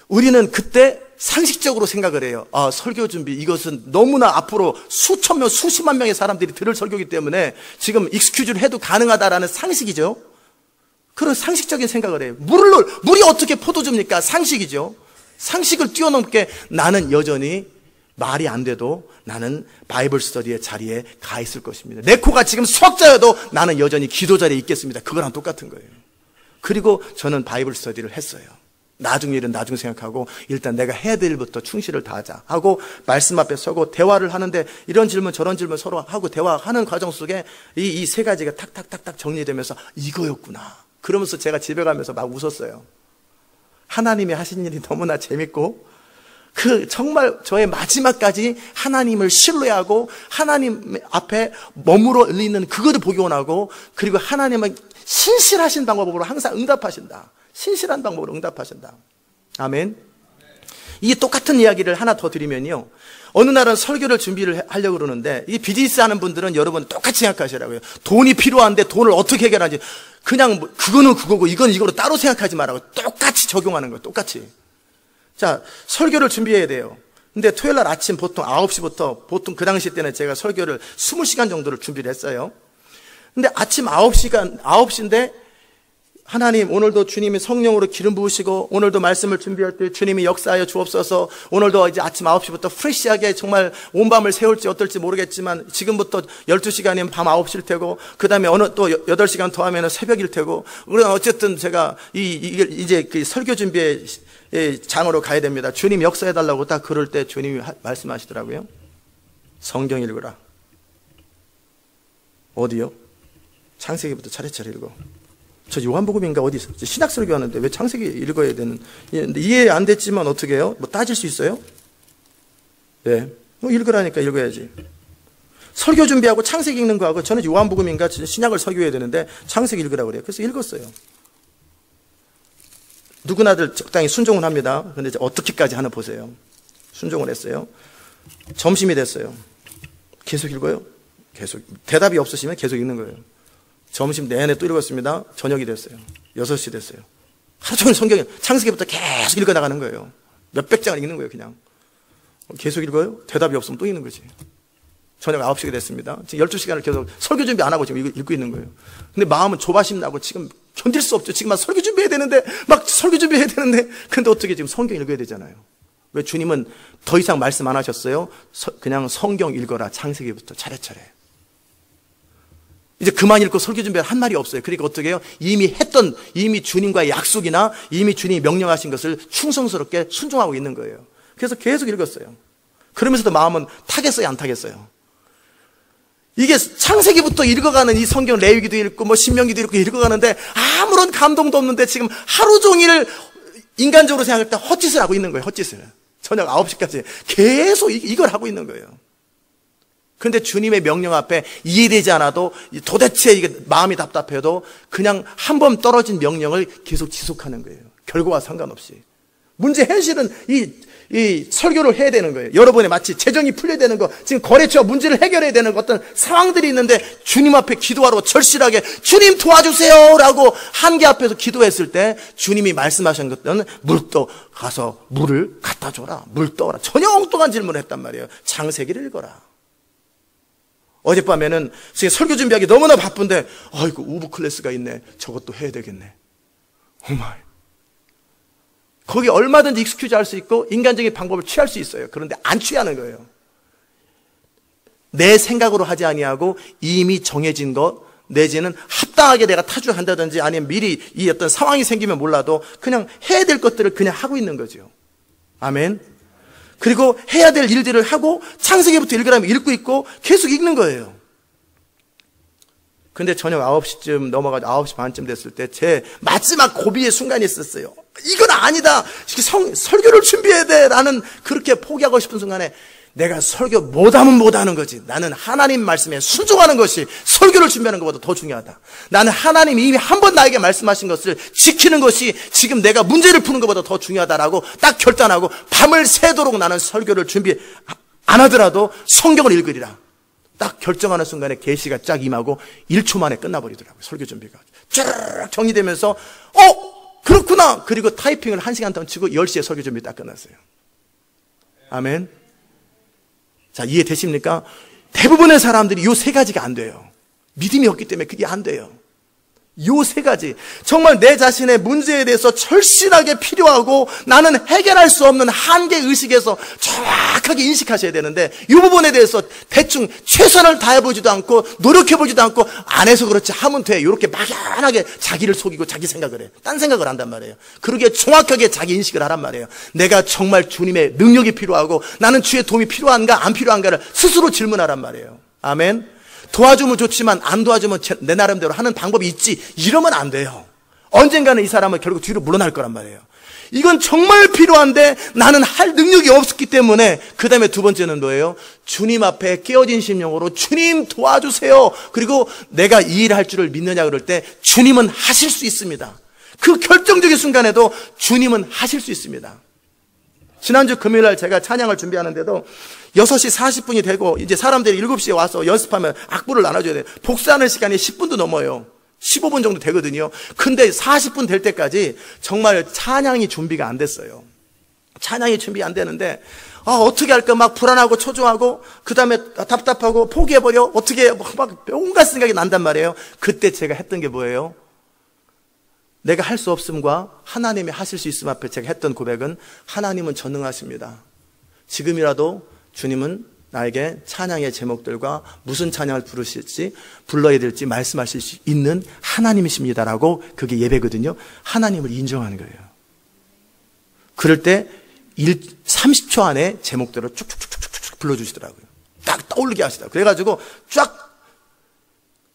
우리는 그때 상식적으로 생각을 해요. 설교 준비, 이것은 너무나 앞으로 수천 명, 수십만 명의 사람들이 들을 설교이기 때문에 지금 익스큐즈를 해도 가능하다라는 상식이죠. 그런 상식적인 생각을 해요. 물이 어떻게 포도줍니까? 상식이죠. 상식을 뛰어넘게 나는 여전히 말이 안 돼도 나는 바이블 스터디의 자리에 가 있을 것입니다. 내 코가 지금 수학자여도 나는 여전히 기도 자리에 있겠습니다. 그거랑 똑같은 거예요. 그리고 저는 바이블 스터디를 했어요. 나중 일은 나중 생각하고 일단 내가 해야 될 일부터 충실을 다하자 하고 말씀 앞에 서고 대화를 하는데 이런 질문 저런 질문 서로 하고 대화하는 과정 속에 이 세 가지가 탁탁탁탁 정리되면서 이거였구나. 그러면서 제가 집에 가면서 막 웃었어요. 하나님이 하신 일이 너무나 재밌고 정말 저의 마지막까지 하나님을 신뢰하고 하나님 앞에 머무러 있는 그거를 보기 원하고 그리고 하나님은 신실하신 방법으로 항상 응답하신다. 신실한 방법으로 응답하신다. 아멘. 이 똑같은 이야기를 하나 더 드리면요. 어느 날은 설교를 준비를 하려고 그러는데 이 비즈니스 하는 분들은 여러분 똑같이 생각하시라고요. 돈이 필요한데 돈을 어떻게 해결하지? 그냥 그거는 그거고 이건 이거로 따로 생각하지 말라고 똑같이 적용하는 거예요. 똑같이. 자, 설교를 준비해야 돼요. 근데 토요일 날 아침 보통 9시부터 보통 그 당시 때는 제가 설교를 20시간 정도를 준비를 했어요. 근데 아침 9시인데 하나님 오늘도 주님이 성령으로 기름 부으시고 오늘도 말씀을 준비할 때 주님이 역사하여 주옵소서. 오늘도 이제 아침 9시부터 프레시하게 정말 온 밤을 세울지 어떨지 모르겠지만 지금부터 12시간이면 밤 9시일 테고 그 다음에 어느 또 8시간 더 하면 새벽일 테고 그러나 어쨌든 제가 이제 그 설교 준비에 장으로 가야 됩니다. 주님 역사해달라고 딱 그럴 때 주님이 말씀하시더라고요. 성경 읽어라. 어디요? 창세기부터 차례차례 읽어. 저 요한복음인가 어디 있어? 신학 설교하는데 왜 창세기 읽어야 되는? 이해 안 됐지만 어떻게 해요? 뭐 따질 수 있어요? 네. 뭐 읽으라니까 읽어야지. 설교 준비하고 창세기 읽는 거하고 저는 요한복음인가 신약을 설교해야 되는데 창세기 읽으라고 그래요. 그래서 읽었어요. 누구나들 적당히 순종을 합니다. 근데 이제 어떻게까지 하나 보세요. 순종을 했어요. 점심이 됐어요. 계속 읽어요. 계속. 대답이 없으시면 계속 읽는 거예요. 점심 내내 또 읽었습니다. 저녁이 됐어요. 6시 됐어요. 하루 종일 성경, 창세기부터 계속 읽어나가는 거예요. 몇백 장을 읽는 거예요, 그냥. 계속 읽어요? 대답이 없으면 또 읽는 거지. 저녁 9시가 됐습니다. 지금 12시간을 계속 설교 준비 안 하고 지금 읽고 있는 거예요. 근데 마음은 조바심 나고 지금 견딜 수 없죠. 지금 막 설교 준비해야 되는데, 근데 어떻게 지금 성경 읽어야 되잖아요. 왜 주님은 더 이상 말씀 안 하셨어요? 그냥 성경 읽어라. 창세기부터 차례차례. 이제 그만 읽고 설교 준비할 한 말이 없어요. 그러니까 어떻게 해요? 이미 주님과의 약속이나 이미 주님이 명령하신 것을 충성스럽게 순종하고 있는 거예요. 그래서 계속 읽었어요. 그러면서도 마음은 타겠어요, 안 타겠어요? 이게 창세기부터 읽어가는 이 성경, 레위기도 읽고 뭐 신명기도 읽고 읽어가는데 아무런 감동도 없는데 지금 하루 종일 인간적으로 생각할 때 헛짓을 하고 있는 거예요. 헛짓을. 저녁 9시까지 계속 이걸 하고 있는 거예요. 그런데 주님의 명령 앞에 이해되지 않아도 도대체 이게 마음이 답답해도 그냥 한 번 떨어진 명령을 계속 지속하는 거예요. 결과와 상관없이. 문제 현실은 이 설교를 해야 되는 거예요. 여러분의 마치 재정이 풀려야 되는 거, 지금 거래처 문제를 해결해야 되는 어떤 상황들이 있는데 주님 앞에 기도하러 절실하게 주님 도와주세요 라고 한계 앞에서 기도했을 때 주님이 말씀하신 것은 가서 물을 갖다 줘라, 물 떠라. 전혀 엉뚱한 질문을 했단 말이에요. 창세기를 읽어라. 어젯밤에는 설교 준비하기 너무나 바쁜데 아이고 우부 클래스가 있네. 저것도 해야 되겠네. 오마이. 거기 얼마든지 익스큐즈 할 수 있고 인간적인 방법을 취할 수 있어요. 그런데 안 취하는 거예요. 내 생각으로 하지 아니하고 이미 정해진 것 내지는 합당하게 내가 타주한다든지 아니면 미리 이 어떤 상황이 생기면 몰라도 그냥 해야 될 것들을 그냥 하고 있는 거죠. 아멘. 그리고 해야 될 일들을 하고 창세기부터 읽으라면 읽고 있고 계속 읽는 거예요. 근데 저녁 9시쯤 넘어가지고 9시 반쯤 됐을 때 제 마지막 고비의 순간이 있었어요. 이건 아니다. 설교를 준비해야 돼. 라는 그렇게 포기하고 싶은 순간에 내가 설교 못하면 못하는 거지. 나는 하나님 말씀에 순종하는 것이 설교를 준비하는 것보다 더 중요하다. 나는 하나님이 이미 한 번 나에게 말씀하신 것을 지키는 것이 지금 내가 문제를 푸는 것보다 더 중요하다라고 딱 결단하고 밤을 새도록 나는 설교를 준비 안 하더라도 성경을 읽으리라. 딱 결정하는 순간에 계시가 쫙 임하고 1초 만에 끝나버리더라고요. 설교 준비가. 쭉 정리되면서 그렇구나. 그리고 타이핑을 1시간 동안 치고 10시에 설교 준비 딱 끝났어요. 아멘. 자, 이해되십니까? 대부분의 사람들이 요 세 가지가 안 돼요. 믿음이 없기 때문에 그게 안 돼요. 요 세 가지. 정말 내 자신의 문제에 대해서 절실하게 필요하고 나는 해결할 수 없는 한계 의식에서 정확하게 인식하셔야 되는데 이 부분에 대해서 대충 최선을 다해보지도 않고 노력해보지도 않고 안 해서 그렇지 하면 돼. 이렇게 막연하게 자기를 속이고 자기 생각을 해. 딴 생각을 한단 말이에요. 그러기에 정확하게 자기 인식을 하란 말이에요. 내가 정말 주님의 능력이 필요하고 나는 주의 도움이 필요한가 안 필요한가를 스스로 질문하란 말이에요. 아멘. 도와주면 좋지만 안 도와주면 내 나름대로 하는 방법이 있지. 이러면 안 돼요. 언젠가는 이 사람은 결국 뒤로 물러날 거란 말이에요. 이건 정말 필요한데 나는 할 능력이 없었기 때문에 그 다음에 두 번째는 뭐예요? 주님 앞에 깨어진 심령으로 주님 도와주세요. 그리고 내가 이 일을 할 줄을 믿느냐 그럴 때 주님은 하실 수 있습니다. 그 결정적인 순간에도 주님은 하실 수 있습니다. 지난주 금요일날 제가 찬양을 준비하는데도 6시 40분이 되고 이제 사람들이 7시에 와서 연습하면 악보를 나눠줘야 돼요. 복사하는 시간이 10분도 넘어요. 15분 정도 되거든요. 근데 40분 될 때까지 정말 찬양이 준비가 안 됐어요. 찬양이 준비 안 되는데 어떻게 할까 막 불안하고 초조하고 그 다음에 답답하고 포기해버려 어떻게 막 온갖 생각이 난단 말이에요. 그때 제가 했던 게 뭐예요? 내가 할 수 없음과 하나님이 하실 수 있음 앞에 제가 했던 고백은 하나님은 전능하십니다. 지금이라도 주님은 나에게 찬양의 제목들과 무슨 찬양을 부르실지 불러야 될지 말씀하실 수 있는 하나님이십니다라고 그게 예배거든요. 하나님을 인정하는 거예요. 그럴 때 30초 안에 제목들을 쭉쭉쭉쭉 불러주시더라고요. 딱 떠올리게 하시더라고요. 그래가지고 쫙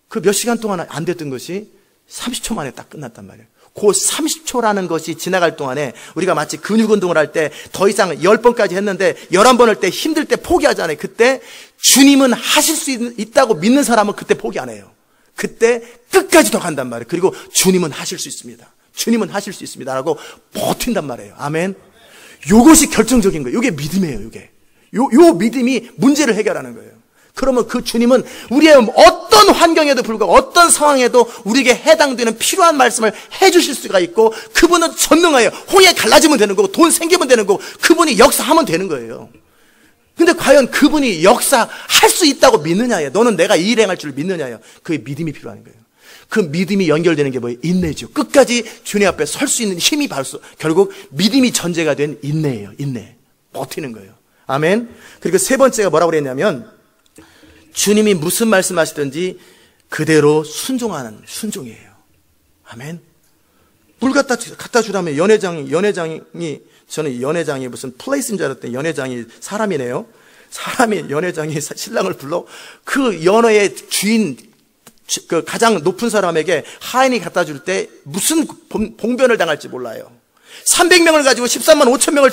그 몇 시간 동안 안 됐던 것이 30초 만에 딱 끝났단 말이에요. 그 30초라는 것이 지나갈 동안에 우리가 마치 근육 운동을 할 때 더 이상 10번까지 했는데 11번 할 때 힘들 때 포기하잖아요. 그때 주님은 하실 수 있다고 믿는 사람은 그때 포기 안 해요. 그때 끝까지 더 간단 말이에요. 그리고 주님은 하실 수 있습니다. 주님은 하실 수 있습니다. 라고 버틴단 말이에요. 아멘. 요것이 결정적인 거예요. 요게 믿음이에요. 요게. 요 믿음이 문제를 해결하는 거예요. 그러면 그 주님은 우리의 어떤 환경에도 불구하고 어떤 상황에도 우리에게 해당되는 필요한 말씀을 해주실 수가 있고 그분은 전능해요. 홍해 갈라지면 되는 거고 돈 생기면 되는 거고 그분이 역사하면 되는 거예요. 근데 과연 그분이 역사할 수 있다고 믿느냐예요. 너는 내가 이 일 행할 줄 믿느냐예요. 그게 믿음이 필요한 거예요. 그 믿음이 연결되는 게 뭐예요? 인내죠. 끝까지 주님 앞에 설 수 있는 힘이 결국 믿음이 전제가 된 인내예요. 인내. 버티는 거예요. 아멘. 그리고 세 번째가 뭐라고 그랬냐면 주님이 무슨 말씀하시든지 그대로 순종하는 순종이에요. 아멘. 물 갖다 주라면 연회장이 저는 연회장이 무슨 플레이스인 줄 알았더니 연회장이 사람이네요. 사람이 연회장이 신랑을 불러 그 연회의 주인 그 가장 높은 사람에게 하인이 갖다 줄 때 무슨 봉변을 당할지 몰라요. 300명을 가지고 13만 5천 명을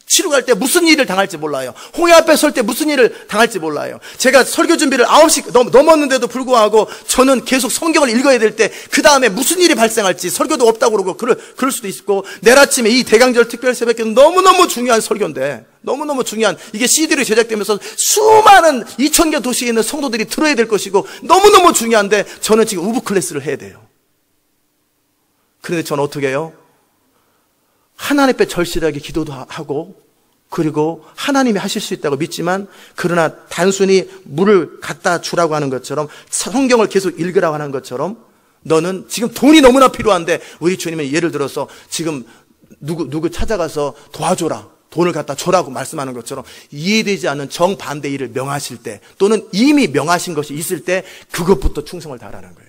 치러 갈 때 무슨 일을 당할지 몰라요. 홍해 앞에 설 때 무슨 일을 당할지 몰라요. 제가 설교 준비를 9시 넘었는데도 불구하고 저는 계속 성경을 읽어야 될 때 그 다음에 무슨 일이 발생할지 설교도 없다고 그러고 그럴 수도 있고 내일 아침에 이 대강절 특별 새벽기는 너무너무 중요한 설교인데 너무너무 중요한 이게 CD로 제작되면서 수많은 2,000개 도시에 있는 성도들이 들어야 될 것이고 너무너무 중요한데 저는 지금 우브 클래스를 해야 돼요. 그런데 저는 어떻게 해요? 하나님 앞에 절실하게 기도도 하고 그리고 하나님이 하실 수 있다고 믿지만 그러나 단순히 물을 갖다 주라고 하는 것처럼 성경을 계속 읽으라고 하는 것처럼 너는 지금 돈이 너무나 필요한데 우리 주님은 예를 들어서 지금 누구 찾아가서 도와줘라 돈을 갖다 줘라고 말씀하는 것처럼 이해되지 않는 정반대 일을 명하실 때 또는 이미 명하신 것이 있을 때 그것부터 충성을 다하라는 거예요.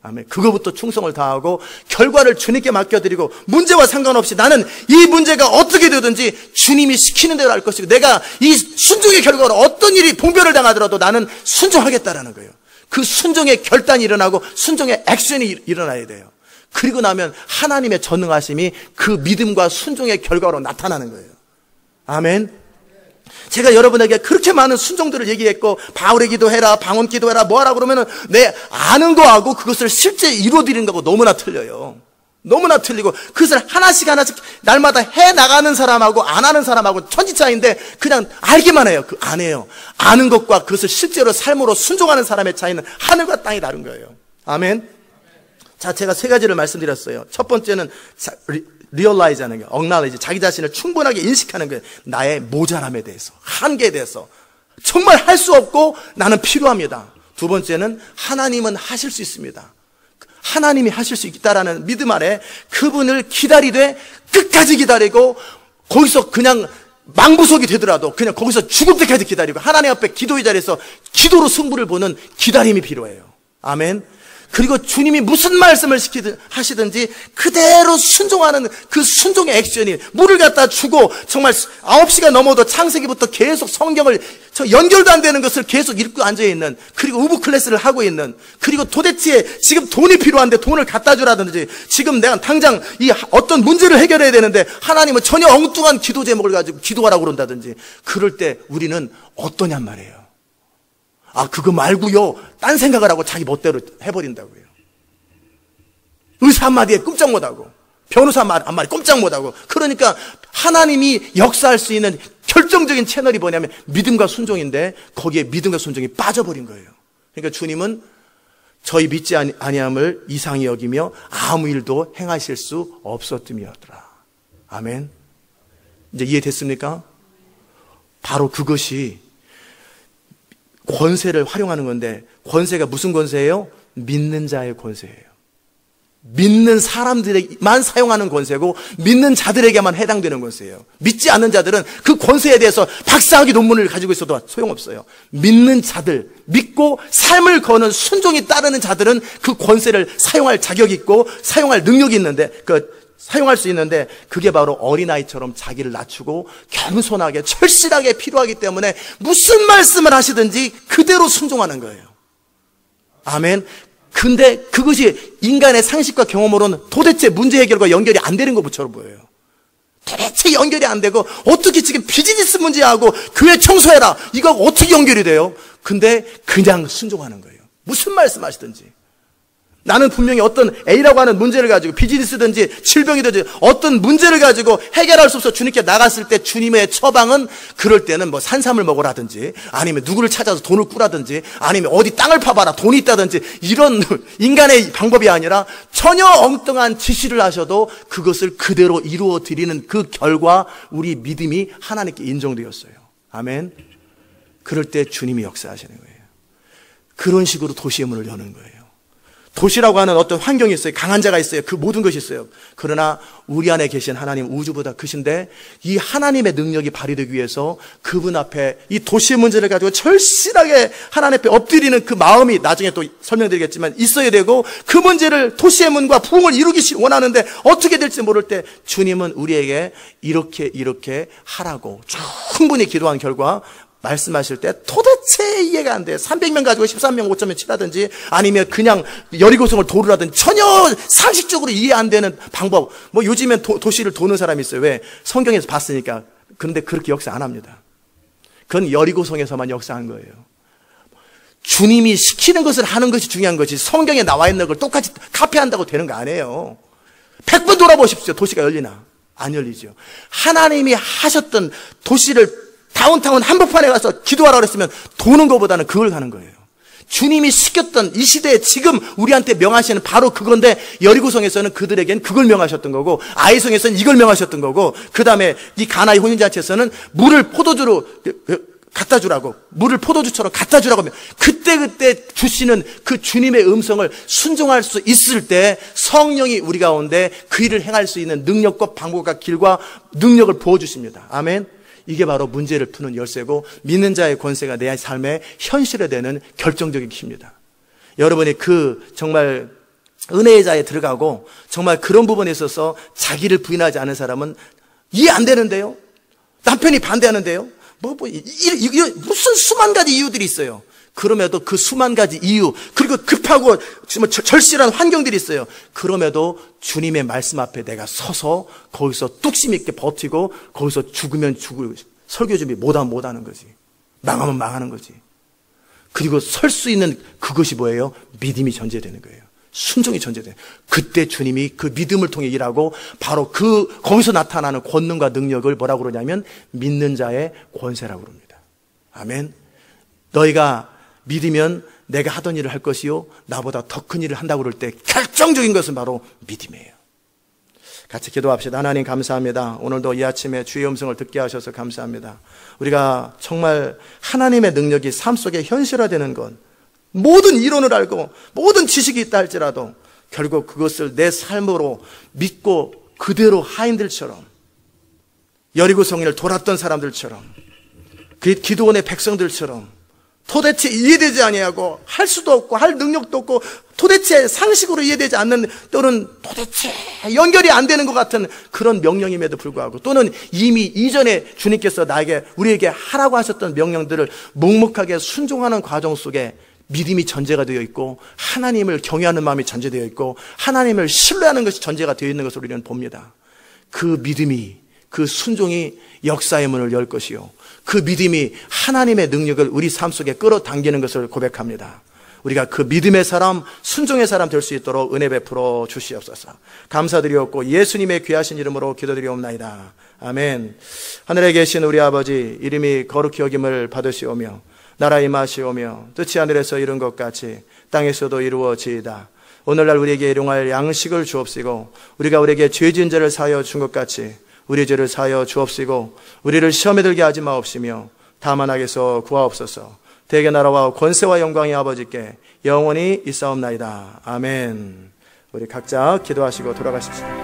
아멘. 그거부터 충성을 다하고 결과를 주님께 맡겨드리고 문제와 상관없이 나는 이 문제가 어떻게 되든지 주님이 시키는 대로 할 것이고 내가 이 순종의 결과로 어떤 일이 봉변을 당하더라도 나는 순종하겠다라는 거예요. 그 순종의 결단이 일어나고 순종의 액션이 일어나야 돼요. 그리고 나면 하나님의 전능하심이 그 믿음과 순종의 결과로 나타나는 거예요. 아멘. 제가 여러분에게 그렇게 많은 순종들을 얘기했고 바울의 기도해라 방언 기도해라 뭐하라 그러면은 내 아는 거하고 그것을 실제 이루어드리는 거하고 너무나 틀려요. 너무나 틀리고 그것을 하나씩 날마다 해나가는 사람하고 안 하는 사람하고 천지 차이인데 그냥 알기만 해요. 그 안 해요. 아는 것과 그것을 실제로 삶으로 순종하는 사람의 차이는 하늘과 땅이 다른 거예요. 아멘. 자, 제가 세 가지를 말씀드렸어요. 첫 번째는 리얼라이즈 하는 거예요. acknowledge, 자기 자신을 충분하게 인식하는 거예요. 나의 모자람에 대해서, 한계에 대해서. 정말 할 수 없고 나는 필요합니다. 두 번째는 하나님은 하실 수 있습니다. 하나님이 하실 수 있다라는 믿음 아래 그분을 기다리되 끝까지 기다리고 거기서 그냥 망부석이 되더라도 그냥 거기서 죽을 때까지 기다리고 하나님 앞에 기도의 자리에서 기도로 승부를 보는 기다림이 필요해요. 아멘. 그리고 주님이 무슨 말씀을 하시든지 그대로 순종하는 그 순종의 액션이 물을 갖다 주고 정말 9시가 넘어도 창세기부터 계속 성경을 연결도 안 되는 것을 계속 읽고 앉아있는 그리고 우브 클래스를 하고 있는 그리고 도대체 지금 돈이 필요한데 돈을 갖다 주라든지 지금 내가 당장 이 어떤 문제를 해결해야 되는데 하나님은 전혀 엉뚱한 기도 제목을 가지고 기도하라고 그런다든지 그럴 때 우리는 어떠냔 말이에요. 아, 그거 말고요. 딴 생각을 하고 자기 멋대로 해버린다고요. 의사 한마디에 꼼짝 못하고 변호사 한마디 꼼짝 못하고 그러니까 하나님이 역사할 수 있는 결정적인 채널이 뭐냐면 믿음과 순종인데 거기에 믿음과 순종이 빠져버린 거예요. 그러니까 주님은 저희 믿지 아니함을 이상히 여기며 아무 일도 행하실 수 없었음이었더라. 아멘. 이제 이해됐습니까? 바로 그것이 권세를 활용하는 건데 권세가 무슨 권세예요? 믿는 자의 권세예요. 믿는 사람들에게만 사용하는 권세고 믿는 자들에게만 해당되는 권세예요. 믿지 않는 자들은 그 권세에 대해서 박사학위 논문을 가지고 있어도 소용없어요. 믿는 자들, 믿고 삶을 거는 순종이 따르는 자들은 그 권세를 사용할 자격이 있고 사용할 능력이 있는데 사용할 수 있는데 그게 바로 어린아이처럼 자기를 낮추고 겸손하게 철실하게 필요하기 때문에 무슨 말씀을 하시든지 그대로 순종하는 거예요. 아멘. 근데 그것이 인간의 상식과 경험으로는 도대체 문제 해결과 연결이 안 되는 것처럼 보여요. 도대체 연결이 안 되고 어떻게 지금 비즈니스 문제하고 교회 청소해라 이거 어떻게 연결이 돼요? 근데 그냥 순종하는 거예요. 무슨 말씀 하시든지. 나는 분명히 어떤 A라고 하는 문제를 가지고 비즈니스든지 질병이든지 어떤 문제를 가지고 해결할 수 없어 주님께 나갔을 때 주님의 처방은 그럴 때는 뭐 산삼을 먹으라든지 아니면 누구를 찾아서 돈을 꾸라든지 아니면 어디 땅을 파봐라 돈이 있다든지 이런 인간의 방법이 아니라 전혀 엉뚱한 지시를 하셔도 그것을 그대로 이루어 드리는 그 결과 우리 믿음이 하나님께 인정되었어요. 아멘. 그럴 때 주님이 역사하시는 거예요. 그런 식으로 도시의 문을 여는 거예요. 도시라고 하는 어떤 환경이 있어요. 강한 자가 있어요. 그 모든 것이 있어요. 그러나 우리 안에 계신 하나님, 우주보다 크신데 이 하나님의 능력이 발휘되기 위해서 그분 앞에 이 도시의 문제를 가지고 절실하게 하나님 앞에 엎드리는 그 마음이 나중에 또 설명드리겠지만 있어야 되고, 그 문제를 도시의 문과 부흥을 이루기 원하는데 어떻게 될지 모를 때 주님은 우리에게 이렇게 하라고 충분히 기도한 결과 말씀하실 때 도대체 이해가 안 돼. 300명 가지고 13명 5.면 치라든지 아니면 그냥 여리고성을 도르라든지 전혀 상식적으로 이해 안 되는 방법. 뭐 요즘엔 도시를 도는 사람이 있어요. 왜? 성경에서 봤으니까. 그런데 그렇게 역사 안 합니다. 그건 여리고성에서만 역사한 거예요. 주님이 시키는 것을 하는 것이 중요한 거지, 성경에 나와 있는 걸 똑같이 카피한다고 되는 거 아니에요. 100번 돌아보십시오. 도시가 열리나? 안 열리죠. 하나님이 하셨던 도시를 다운타운 한복판에 가서 기도하라고 했으면 도는 것보다는 그걸 가는 거예요. 주님이 시켰던 이 시대에 지금 우리한테 명하시는 바로 그건데, 여리고성에서는 그들에겐 그걸 명하셨던 거고, 아이성에서는 이걸 명하셨던 거고, 그 다음에 이 가나의 혼인잔치에서는 물을 포도주로 갖다 주라고, 물을 포도주처럼 갖다 주라고 하면 그때 주시는 그 주님의 음성을 순종할 수 있을 때 성령이 우리 가운데 그 일을 행할 수 있는 능력과 방법과 길과 능력을 부어주십니다. 아멘. 이게 바로 문제를 푸는 열쇠고, 믿는 자의 권세가 내 삶에 현실화되는 결정적인 키입니다. 여러분이 정말 은혜의 자에 들어가고 정말 그런 부분에 있어서 자기를 부인하지 않은 사람은 이해 안 되는데요, 남편이 반대하는데요, 무슨 수만 가지 이유들이 있어요. 그럼에도 그 수만 가지 이유, 그리고 급하고 절실한 환경들이 있어요. 그럼에도 주님의 말씀 앞에 내가 서서 거기서 뚝심 있게 버티고, 거기서 죽으면 죽을 설교 준비 못하는 거지. 망하면 망하는 거지. 그리고 설 수 있는 그것이 뭐예요? 믿음이 전제되는 거예요. 순종이 전제돼요. 그때 주님이 그 믿음을 통해 일하고, 바로 거기서 나타나는 권능과 능력을 뭐라고 그러냐면 믿는 자의 권세라고 그럽니다. 아멘. 너희가 믿으면 내가 하던 일을 할 것이요 나보다 더 큰 일을 한다고 그럴 때 결정적인 것은 바로 믿음이에요. 같이 기도합시다. 하나님 감사합니다. 오늘도 이 아침에 주의 음성을 듣게 하셔서 감사합니다. 우리가 정말 하나님의 능력이 삶 속에 현실화되는 것, 모든 이론을 알고 모든 지식이 있다 할지라도 결국 그것을 내 삶으로 믿고 그대로 하인들처럼, 여리고성을 돌았던 사람들처럼, 그 기드온의 백성들처럼 도대체 이해되지 아니하고 할 수도 없고 할 능력도 없고 도대체 상식으로 이해되지 않는, 또는 도대체 연결이 안 되는 것 같은 그런 명령임에도 불구하고, 또는 이미 이전에 주님께서 우리에게 하라고 하셨던 명령들을 묵묵하게 순종하는 과정 속에 믿음이 전제가 되어 있고, 하나님을 경외하는 마음이 전제되어 있고, 하나님을 신뢰하는 것이 전제가 되어 있는 것을 우리는 봅니다. 그 믿음이, 그 순종이 역사의 문을 열 것이요, 그 믿음이 하나님의 능력을 우리 삶 속에 끌어당기는 것을 고백합니다. 우리가 그 믿음의 사람, 순종의 사람 될 수 있도록 은혜 베풀어 주시옵소서. 감사드리옵고 예수님의 귀하신 이름으로 기도드리옵나이다. 아멘. 하늘에 계신 우리 아버지, 이름이 거룩히 여김을 받으시오며 나라 임하시오며 뜻이 하늘에서 이룬 것 같이 땅에서도 이루어지이다. 오늘날 우리에게 일용할 양식을 주옵시고, 우리에게 죄 지은 자를 사하여 준 것 같이 우리 죄를 사하여 주옵시고, 우리를 시험에 들게 하지 마옵시며 다만 악에서 구하옵소서. 대개 나라와 권세와 영광이 아버지께 영원히 있사옵나이다. 아멘. 우리 각자 기도하시고 돌아가십시오.